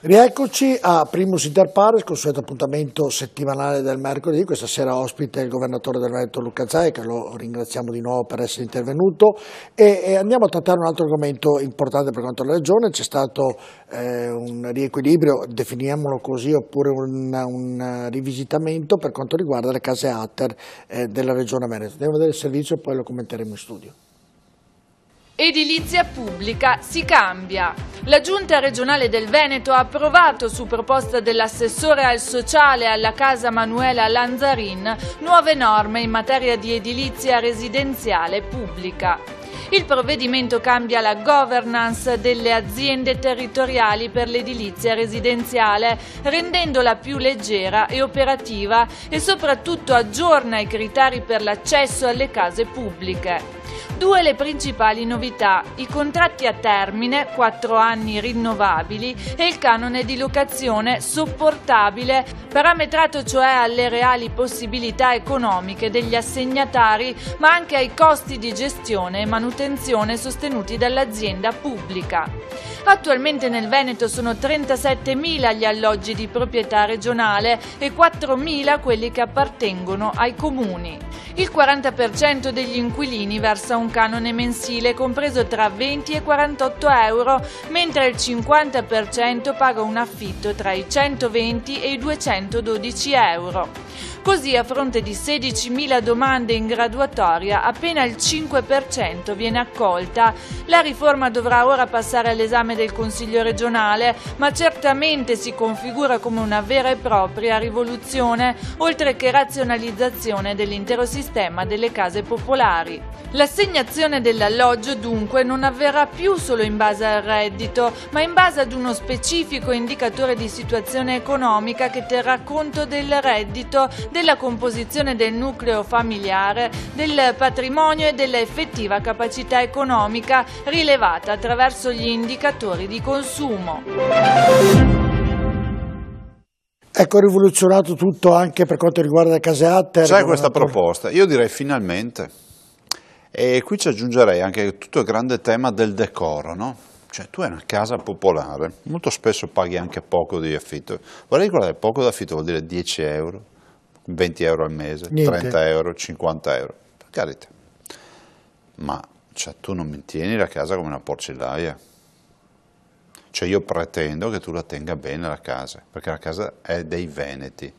Rieccoci a Primus Inter Pares, consueto appuntamento settimanale del mercoledì. Questa sera ospite il governatore del Veneto Luca Zaia, che lo ringraziamo di nuovo per essere intervenuto, e andiamo a trattare un altro argomento importante per quanto riguarda la regione. C'è stato un riequilibrio, definiamolo così, oppure un rivisitamento per quanto riguarda le case ATER della regione Veneto. Andiamo a vedere il servizio e poi lo commenteremo in studio. Edilizia pubblica si cambia. La Giunta regionale del Veneto ha approvato, su proposta dell'assessore al sociale alla Casa Manuela Lanzarin, nuove norme in materia di edilizia residenziale pubblica. Il provvedimento cambia la governance delle aziende territoriali per l'edilizia residenziale, rendendola più leggera e operativa, e soprattutto aggiorna i criteri per l'accesso alle case pubbliche. Due le principali novità: i contratti a termine, 4 anni rinnovabili, e il canone di locazione sopportabile, parametrato cioè alle reali possibilità economiche degli assegnatari, ma anche ai costi di gestione e manutenzione sostenuti dall'azienda pubblica. Attualmente nel Veneto sono 37.000 gli alloggi di proprietà regionale e 4.000 quelli che appartengono ai comuni. Il 40% degli inquilini versa un canone mensile compreso tra 20 e 48 euro, mentre il 50% paga un affitto tra i 120 e i 212 euro. Così, a fronte di 16.000 domande in graduatoria, appena il 5% viene accolta. La riforma dovrà ora passare all'esame del Consiglio regionale, ma certamente si configura come una vera e propria rivoluzione, oltre che razionalizzazione dell'intero sistema delle case popolari. L'assegnazione dell'alloggio dunque non avverrà più solo in base al reddito, ma in base ad uno specifico indicatore di situazione economica che terrà conto del reddito, della composizione del nucleo familiare, del patrimonio e della effettiva capacità economica rilevata attraverso gli indicatori di consumo. Ecco, rivoluzionato tutto anche per quanto riguarda le case ATER. C'è questa proposta, io direi finalmente. E qui ci aggiungerei anche tutto il grande tema del decoro, no? Cioè, tu hai una casa popolare, molto spesso paghi anche poco di affitto. Vorrei ricordare, poco d'affitto vuol dire 10 euro, 20 euro al mese, niente. 30 euro, 50 euro, per carità. Ma cioè, tu non mantieni la casa come una porcilaia. Cioè, io pretendo che tu la tenga bene la casa, perché la casa è dei veneti.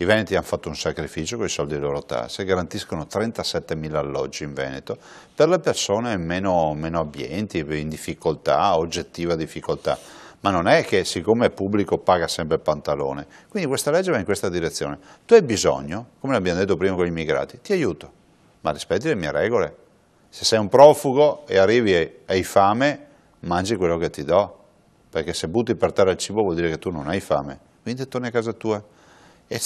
I veneti hanno fatto un sacrificio con i soldi delle loro tasse, garantiscono 37.000 alloggi in Veneto per le persone meno abbienti, in difficoltà, oggettiva difficoltà. Ma non è che siccome è pubblico paga sempre il pantalone. Quindi questa legge va in questa direzione. Tu hai bisogno, come abbiamo detto prima con gli immigrati, ti aiuto, ma rispetti le mie regole. Se sei un profugo e arrivi e hai fame, mangi quello che ti do, perché se butti per terra il cibo vuol dire che tu non hai fame, quindi torni a casa tua. E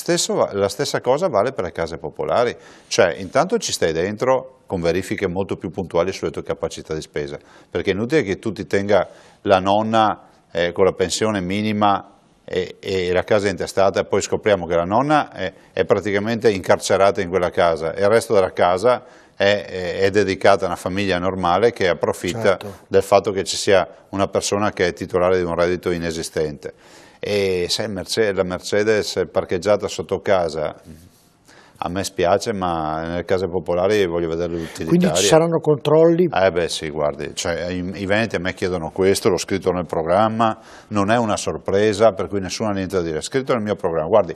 la stessa cosa vale per le case popolari, cioè intanto ci stai dentro con verifiche molto più puntuali sulle tue capacità di spesa, perché è inutile che tu ti tenga la nonna con la pensione minima e la casa intestata e poi scopriamo che la nonna è praticamente incarcerata in quella casa e il resto della casa è dedicata a una famiglia normale che approfitta del fatto che ci sia una persona che è titolare di un reddito inesistente. E se la Mercedes è parcheggiata sotto casa, a me spiace, ma nelle case popolari voglio vedere l'utilitaria. Quindi ci saranno controlli? Beh sì, guardi, cioè, i veneti a me chiedono questo, l'ho scritto nel programma, non è una sorpresa, per cui nessuno ha niente da dire, è scritto nel mio programma. Guardi,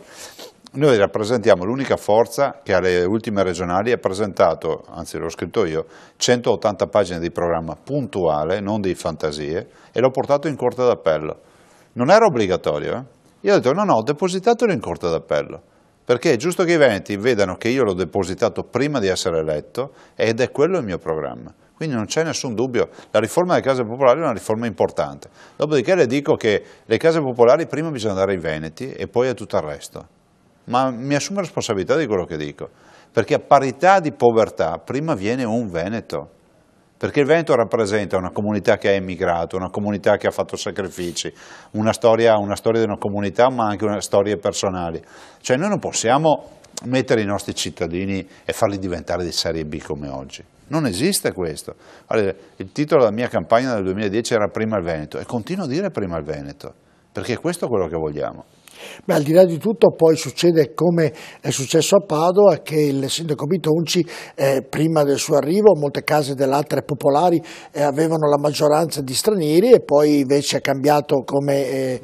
noi rappresentiamo l'unica forza che alle ultime regionali ha presentato, anzi l'ho scritto io, 180 pagine di programma puntuale, non di fantasie, e l'ho portato in Corte d'Appello. Non era obbligatorio, Io ho detto no, ho depositatelo in Corte d'Appello, perché è giusto che i veneti vedano che io l'ho depositato prima di essere eletto ed è quello il mio programma. Quindi non c'è nessun dubbio, la riforma delle case popolari è una riforma importante. Dopodiché le dico che le case popolari prima bisogna dare ai veneti e poi a tutto il resto. Ma mi assumo responsabilità di quello che dico, perché a parità di povertà prima viene un veneto. Perché il Veneto rappresenta una comunità che ha emigrato, una comunità che ha fatto sacrifici, una storia di una comunità ma anche una storie personali. Cioè noi non possiamo mettere i nostri cittadini e farli diventare di serie B come oggi. Non esiste questo. Allora, il titolo della mia campagna del 2010 era Prima il Veneto e continuo a dire prima il Veneto, perché questo è quello che vogliamo. Beh, al di là di tutto poi succede come è successo a Padova, che il sindaco Bitonci prima del suo arrivo molte case dell'Atre popolari avevano la maggioranza di stranieri e poi invece è cambiato come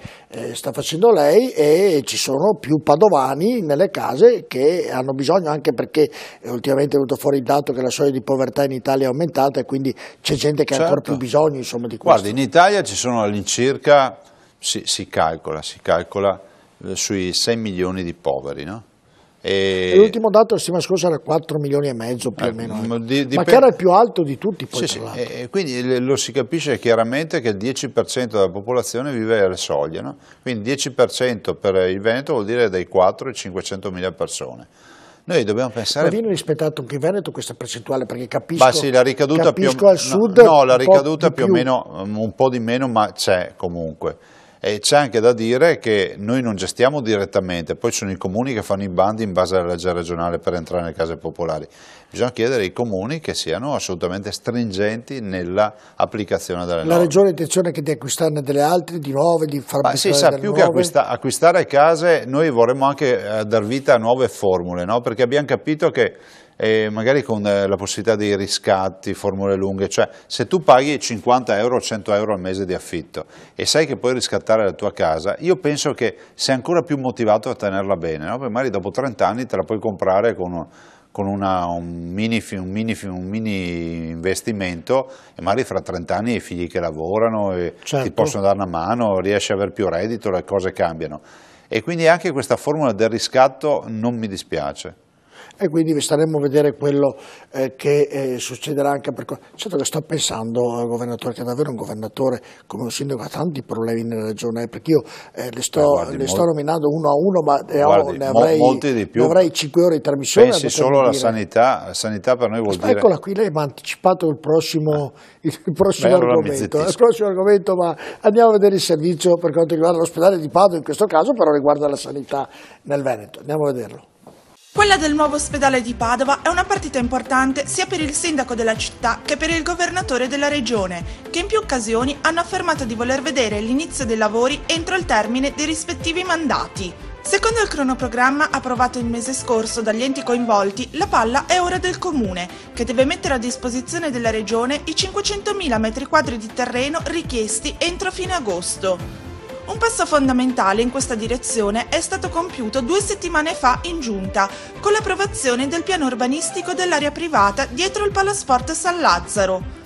sta facendo lei e ci sono più padovani nelle case che hanno bisogno, anche perché ultimamente è venuto fuori il dato che la soglia di povertà in Italia è aumentata e quindi c'è gente che ha ancora più bisogno, insomma, di questo. Guarda, in Italia ci sono all'incirca, si calcola sui 6 milioni di poveri, no? E l'ultimo dato la settimana scorsa era 4 milioni e mezzo più o meno, ma che era il più alto di tutti poi, sì, e quindi lo si capisce chiaramente che il 10% della popolazione vive alle soglie, no? Quindi 10% per il Veneto vuol dire dai 4 ai 500 mila persone. Noi dobbiamo pensare... Ma viene rispettato anche in Veneto questa percentuale? Perché capisco, sì, la ricaduta al sud... No, la ricaduta più o meno, un po' di meno, ma c'è comunque. E c'è anche da dire che noi non gestiamo direttamente, poi sono i comuni che fanno i bandi in base alla legge regionale per entrare nelle case popolari. Bisogna chiedere ai comuni che siano assolutamente stringenti nella applicazione delle norme. La regione ha intenzione di acquistarne delle altre, di nuove, di far Sì, sa, più nuove. Che acquistare case, noi vorremmo anche dar vita a nuove formule, no? Perché abbiamo capito che magari con la possibilità dei riscatti, formule lunghe, cioè se tu paghi 50 euro o 100 euro al mese di affitto e sai che puoi riscattare la tua casa, io penso che sei ancora più motivato a tenerla bene, no? Perché magari dopo 30 anni te la puoi comprare con un mini investimento e magari fra 30 anni hai figli che lavorano e certo, ti possono dare una mano, riesci ad avere più reddito, le cose cambiano. E quindi anche questa formula del riscatto non mi dispiace. E quindi staremo a vedere quello che succederà anche per... Certo che sto pensando al governatore, che è davvero un governatore, come un sindaco, ha tanti problemi nella regione, perché io le sto nominando uno a uno, ma molti di più. ne avrei 5 ore di trasmissione. Pensi solo alla sanità, la sanità per noi vuol dire... Eccola qui, lei mi ha anticipato il prossimo argomento, ma andiamo a vedere il servizio per quanto riguarda l'ospedale di Padova, in questo caso però riguarda la sanità nel Veneto. Andiamo a vederlo. Quella del nuovo ospedale di Padova è una partita importante sia per il sindaco della città che per il governatore della regione, che in più occasioni hanno affermato di voler vedere l'inizio dei lavori entro il termine dei rispettivi mandati. Secondo il cronoprogramma approvato il mese scorso dagli enti coinvolti, la palla è ora del comune, che deve mettere a disposizione della regione i 500.000 metri quadri di terreno richiesti entro fine agosto. Un passo fondamentale in questa direzione è stato compiuto 2 settimane fa in giunta, con l'approvazione del piano urbanistico dell'area privata dietro il Palasport San Lazzaro.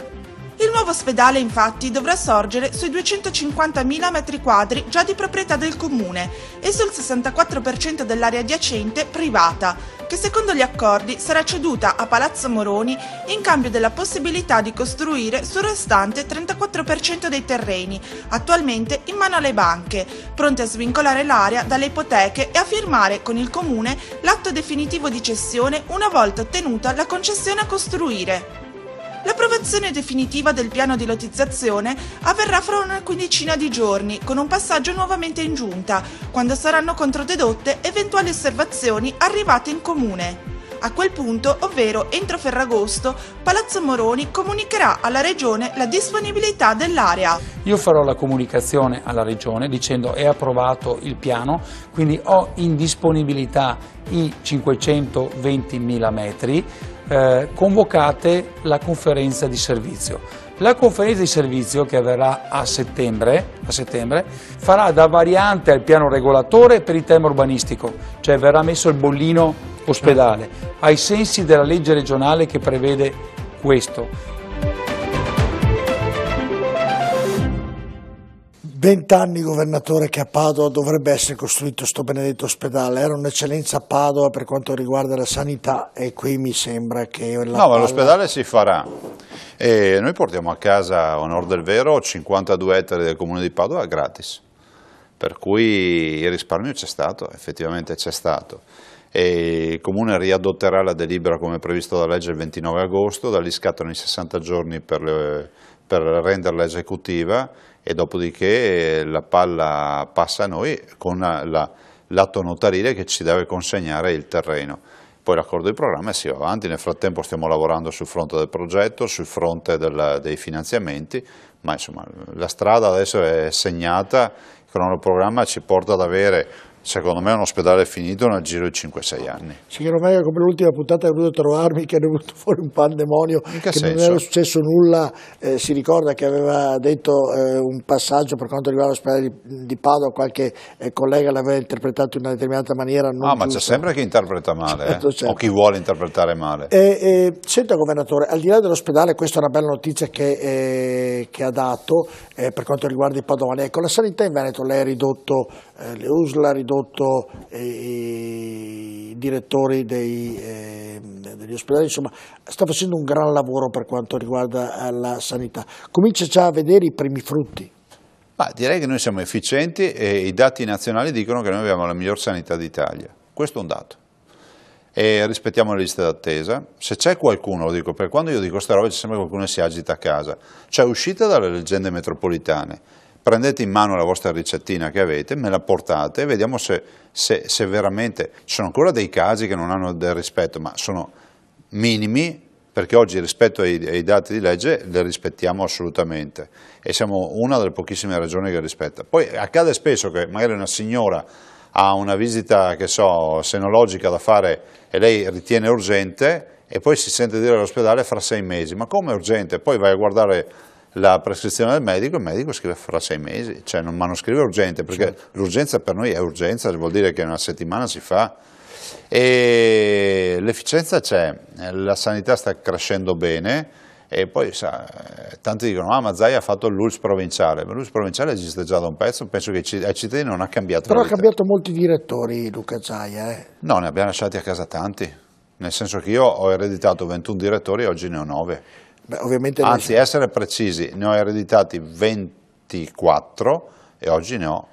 Il nuovo ospedale infatti dovrà sorgere sui 250.000 metri quadri già di proprietà del comune e sul 64% dell'area adiacente privata, che secondo gli accordi sarà ceduta a Palazzo Moroni in cambio della possibilità di costruire sul restante 34% dei terreni, attualmente in mano alle banche, pronte a svincolare l'area dalle ipoteche e a firmare con il comune l'atto definitivo di cessione una volta ottenuta la concessione a costruire. L'approvazione definitiva del piano di lotizzazione avverrà fra una quindicina di giorni, con un passaggio nuovamente in giunta, quando saranno controdedotte eventuali osservazioni arrivate in comune. A quel punto, ovvero entro Ferragosto, Palazzo Moroni comunicherà alla Regione la disponibilità dell'area. Io farò la comunicazione alla Regione dicendo è approvato il piano, quindi ho in disponibilità i 520.000 metri, convocate la conferenza di servizio. La conferenza di servizio, che avverrà a settembre, farà da variante al piano regolatore per il tema urbanistico, cioè verrà messo il bollino ospedale, ai sensi della legge regionale che prevede questo. 20 anni governatore che a Padova dovrebbe essere costruito sto benedetto ospedale, era un'eccellenza a Padova per quanto riguarda la sanità e qui mi sembra che... No, ma l'ospedale si farà e noi portiamo a casa, a onor del vero, 52 ettari del comune di Padova gratis, per cui il risparmio c'è stato, effettivamente c'è stato. E il comune riadotterà la delibera come previsto dalla legge il 29 agosto, da lì scattano i 60 giorni per renderla esecutiva e dopodiché la palla passa a noi con l'atto notarile che ci deve consegnare il terreno. Poi l'accordo di programma si va avanti, nel frattempo stiamo lavorando sul fronte del progetto, sul fronte dei finanziamenti, ma insomma la strada adesso è segnata il cronoprogramma ci porta ad avere, secondo me, un ospedale finito nel giro di 5-6 anni. Sì, che ormai come l'ultima puntata è venuto trovarmi che è venuto fuori un pandemonio, che senso? non era successo nulla. Si ricorda che aveva detto un passaggio per quanto riguarda l'ospedale di Padova, qualche collega l'aveva interpretato in una determinata maniera. Non ma c'è sempre chi interpreta male, certo. O chi vuole interpretare male. Senta governatore, al di là dell'ospedale, questa è una bella notizia che ha dato per quanto riguarda i padovani. Ecco, la sanità in Veneto, lei ha ridotto le USL, ha ridotto i direttori degli ospedali, insomma sta facendo un gran lavoro per quanto riguarda la sanità. Comincia già a vedere i primi frutti. Direi che noi siamo efficienti e i dati nazionali dicono che noi abbiamo la miglior sanità d'Italia. Questo è un dato. E rispettiamo le liste d'attesa. Se c'è qualcuno, lo dico, per quando io dico queste robe c'è sempre qualcuno che si agita a casa, cioè uscite dalle leggende metropolitane, prendete in mano la vostra ricettina che avete, me la portate e vediamo se veramente ci sono ancora dei casi che non hanno del rispetto, ma sono minimi, perché oggi rispetto ai dati di legge li rispettiamo assolutamente e siamo una delle pochissime regioni che rispetta. Poi accade spesso che magari una signora ha una visita, che so, senologica da fare e lei ritiene urgente e poi si sente dire all'ospedale fra 6 mesi, ma come urgente? Poi vai a guardare la prescrizione del medico, il medico scrive fra 6 mesi, cioè ma non scrive urgente, perché certo, l'urgenza per noi è urgenza, vuol dire che in una settimana si fa. E l'efficienza c'è, la sanità sta crescendo bene e poi tanti dicono ma Zaia ha fatto l'ULSS provinciale, ma l'ULSS provinciale esiste già da un pezzo, penso che ai cittadini non ha cambiato. Però ha cambiato molti direttori Luca Zaia. No, ne abbiamo lasciati a casa tanti, nel senso che io ho ereditato 21 direttori e oggi ne ho 9. Ovviamente anzi, essere precisi, ne ho ereditati 24 e oggi ne ho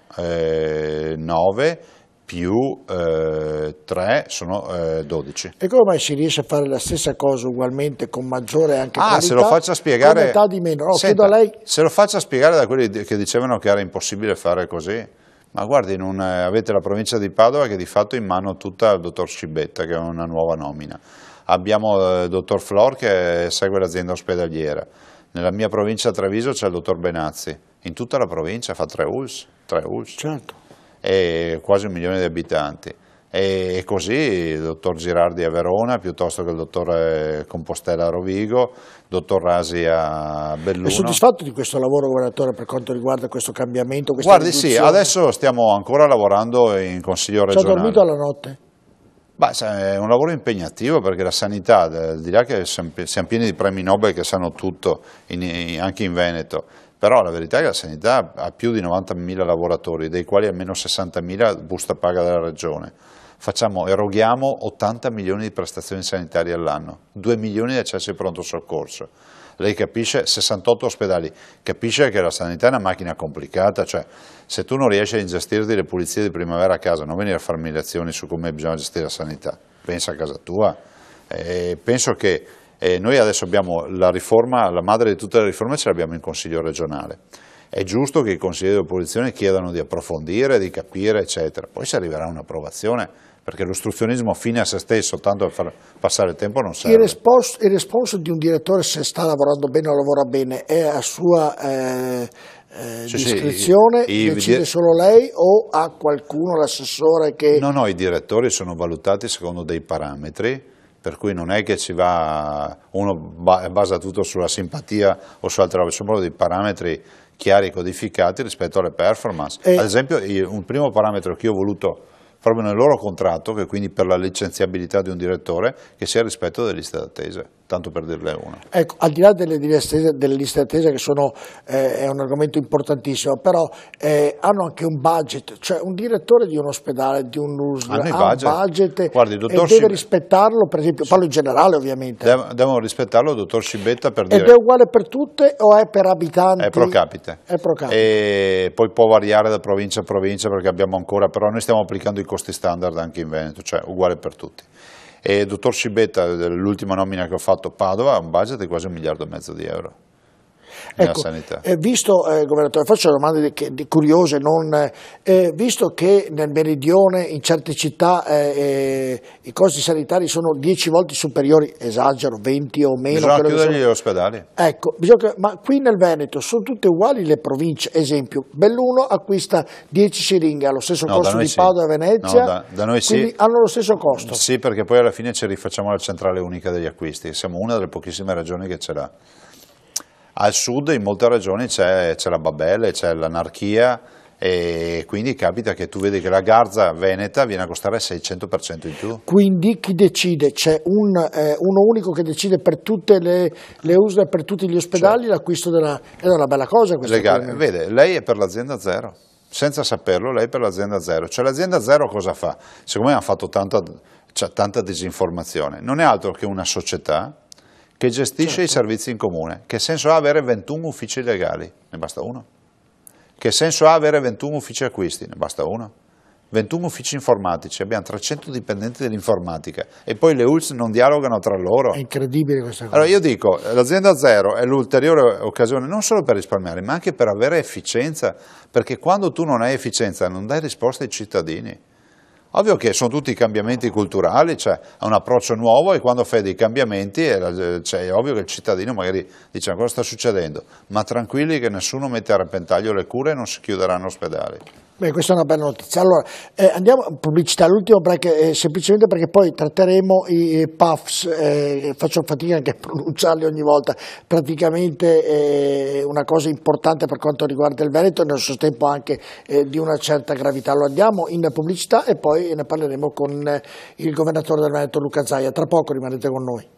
9 più 3 sono 12. E come mai si riesce a fare la stessa cosa ugualmente con maggiore anche qualità? Se lo faccia spiegare, metà di meno. No, senta, chiedo a lei. Se lo faccia spiegare da quelli che dicevano che era impossibile fare così, ma guardi, avete la provincia di Padova che di fatto in mano tutta il dottor Scibetta, che è una nuova nomina. Abbiamo il dottor Flor che segue l'azienda ospedaliera. Nella mia provincia Treviso c'è il dottor Benazzi. In tutta la provincia fa 3 ULSS. Certo. E quasi 1 milione di abitanti. E così il dottor Girardi a Verona, piuttosto che il dottor Compostela a Rovigo, il dottor Rasi a Belluno. È soddisfatto di questo lavoro, governatore, per quanto riguarda questo cambiamento? Guardi, sì, adesso stiamo ancora lavorando in Consiglio regionale. Ci ha dormito alla notte? È un lavoro impegnativo perché la sanità, al di là che siamo pieni di premi Nobel che sanno tutto, anche in Veneto, però la verità è che la sanità ha più di 90.000 lavoratori, dei quali almeno 60.000 busta paga della regione. Eroghiamo 80 milioni di prestazioni sanitarie all'anno, 2 milioni di accessi al pronto soccorso. Lei capisce, 68 ospedali, capisce che la sanità è una macchina complicata, cioè se tu non riesci a ingestirti le pulizie di primavera a casa, non venire a farmi lezioni su come bisogna gestire la sanità, pensa a casa tua. Penso che noi adesso abbiamo la riforma, la madre di tutte le riforme ce l'abbiamo in Consiglio regionale. È giusto che i consiglieri di opposizione chiedano di approfondire, di capire, eccetera. Poi si arriverà a un'approvazione, perché l'ostruzionismo fine a se stesso, tanto per far passare il tempo, non serve. Il responso di un direttore, se sta lavorando bene o lavora bene, è a sua discrezione? Decide solo lei o ha qualcuno, l'assessore che... No, i direttori sono valutati secondo dei parametri, per cui non è che uno basa tutto sulla simpatia o su altre robe, sono proprio dei parametri chiari e codificati rispetto alle performance. Ad esempio, un primo parametro che io ho voluto proprio nel loro contratto, che quindi per la licenziabilità di un direttore, che sia il rispetto delle liste d'attesa, tanto per dirle una. Ecco, al di là delle liste d'attesa che è un argomento importantissimo, però hanno anche un budget, cioè un direttore di un ospedale, di un USL, ha un budget. Guardi, e deve rispettarlo, per esempio, parlo in generale ovviamente. Devono rispettarlo il dottor Scibetta per dire... Ed è uguale per tutte o è per abitanti? È pro capite. È pro capite. E poi può variare da provincia a provincia perché abbiamo ancora, però noi stiamo applicando i costi standard anche in Veneto, cioè uguale per tutti. E il dottor Scibetta, l'ultima nomina che ho fatto a Padova, ha un budget di quasi 1,5 miliardi di euro. Ecco, sanità. Visto, governatore, faccio domande curiose, visto che nel meridione in certe città i costi sanitari sono 10 volte superiori, esagero, 20 o meno. Bisogna chiudergli gli ospedali. Ecco, ma qui nel Veneto sono tutte uguali le province, esempio, Belluno acquista 10 siringhe allo stesso costo di Padova e Venezia, no, da noi quindi sì. hanno lo stesso costo. Sì, perché poi alla fine ci rifacciamo la centrale unica degli acquisti, siamo una delle pochissime regioni che ce l'ha. Al sud in molte regioni c'è la babele, c'è l'anarchia e quindi capita che tu vedi che la garza veneta viene a costare il 600% in più. Quindi chi decide? C'è uno unico che decide per tutte le USL e per tutti gli ospedali l'acquisto è una bella cosa questa. Legale. Vede, lei è per l'azienda zero. Senza saperlo, lei per l'azienda zero. Cioè l'azienda zero cosa fa? Secondo me hanno fatto tanta disinformazione. Non è altro che una società che gestisce i servizi in comune. Che senso ha avere 21 uffici legali? Ne basta uno. Che senso ha avere 21 uffici acquisti? Ne basta uno. 21 uffici informatici, abbiamo 300 dipendenti dell'informatica e poi le ULSS non dialogano tra loro. È incredibile questa cosa. Allora io dico, l'azienda zero è l'ulteriore occasione non solo per risparmiare, ma anche per avere efficienza, perché quando tu non hai efficienza non dai risposta ai cittadini. Ovvio che sono tutti cambiamenti culturali, cioè ha un approccio nuovo e quando fai dei cambiamenti è ovvio che il cittadino magari dice cosa sta succedendo, ma tranquilli che nessuno mette a repentaglio le cure e non si chiuderanno ospedali. Beh, questa è una bella notizia. Allora, andiamo a pubblicità, l'ultimo break, semplicemente perché poi tratteremo i PAFs, faccio fatica anche a pronunciarli ogni volta, praticamente una cosa importante per quanto riguarda il Veneto e nello stesso tempo anche di una certa gravità. Allora andiamo in pubblicità e poi ne parleremo con il governatore del Veneto Luca Zaia. Tra poco rimanete con noi.